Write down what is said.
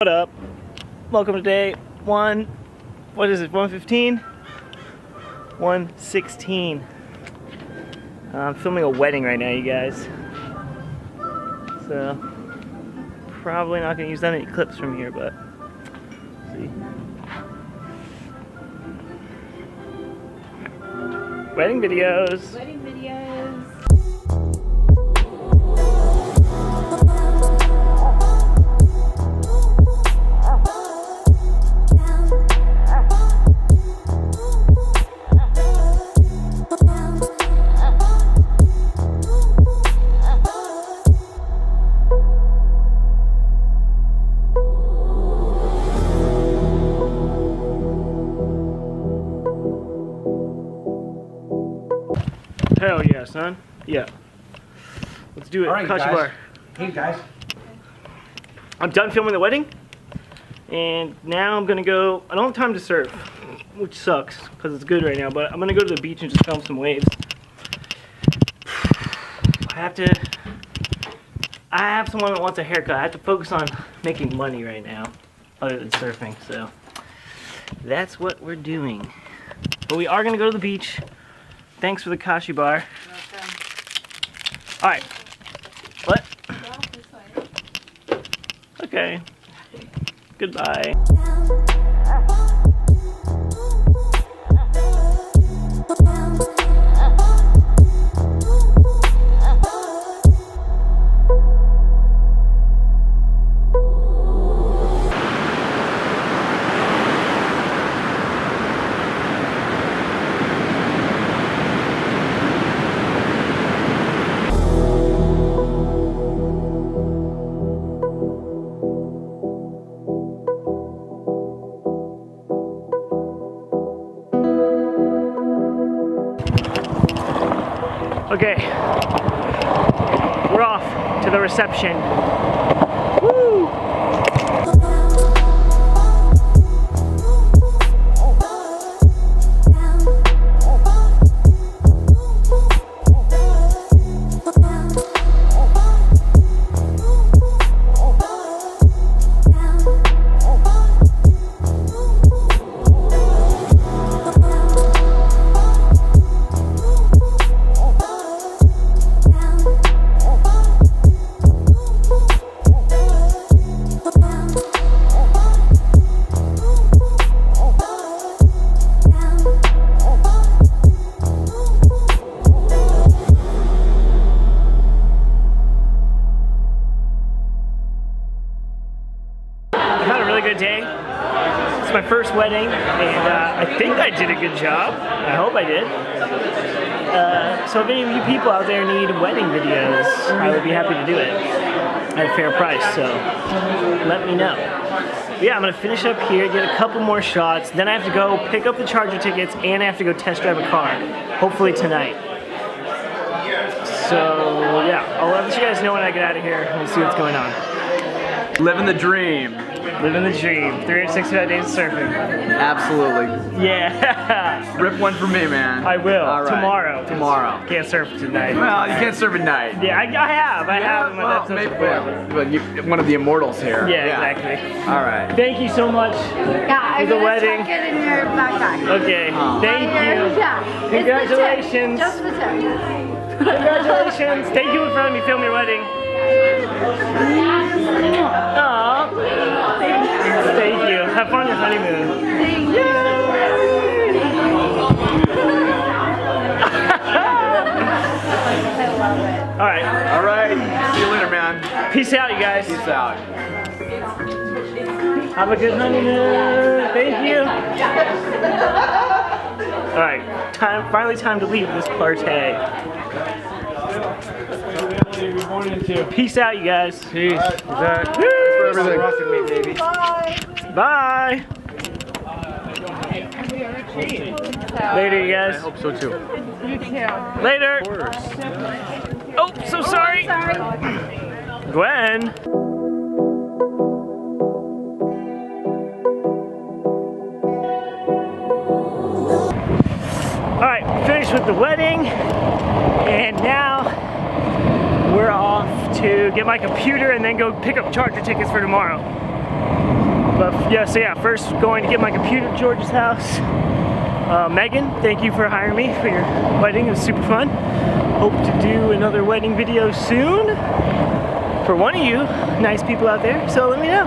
What up? Welcome to day one. What is it? 115? 116. I'm filming a wedding right now, you guys. So probably not gonna use that many clips from here, but see. Wedding videos. Wedding videos. Hell yeah, son. Yeah. Let's do it. All right, Kashi guys. bar. Hey guys. I'm done filming the wedding, and now I'm gonna go. I don't have time to surf, which sucks because it's good right now. But I'm gonna go to the beach and just film some waves. I have someone that wants a haircut. I have to focus on making money right now, other than surfing. So that's what we're doing. But we are gonna go to the beach. Thanks for the Kashi bar. All right. What? Okay. Goodbye. Okay, we're off to the reception. Woo! Good day. It's my first wedding, and I think I did a good job. I hope I did. So if any of you people out there need wedding videos, I would be happy to do it at a fair price, so let me know. But yeah, I'm going to finish up here, get a couple more shots, then I have to go pick up the charger tickets, and I have to go test drive a car, hopefully tonight. So yeah, I'll let you guys know when I get out of here and see what's going on. Living the dream. Living the dream. 365 days of surfing. Absolutely. Yeah. Rip one for me, man. I will. All right. Tomorrow. Tomorrow. Can't surf tonight. Well, you can't surf at night. Yeah, I have. I have in my well, episodes maybe, before. but you're one of the immortals here. Yeah, exactly. All right. Thank you so much for the wedding. Get in your backpack. Okay. Thank you. Yeah. Congratulations. Just the tip. Congratulations. Thank you for letting me film your wedding. Aww. Thank you. Have fun on your honeymoon. Thank you. I love it. All right. All right. See you later, man. Peace out, you guys. Peace out. Have a good honeymoon. Thank you. All right. Finally time to leave this party. Peace out, you guys. Peace. Right. Thanks for everything. Bye. Bye. Later, you I guys. hope so too. You too. Later. Of course. Oh, so sorry. Sorry. Gwen. Alright, finished with the wedding, and now we're off to get my computer and then go pick up charger tickets for tomorrow. But yeah, so yeah, first going to get my computer at George's house. Megan, thank you for hiring me for your wedding. It was super fun. Hope to do another wedding video soon for one of you nice people out there, so let me know.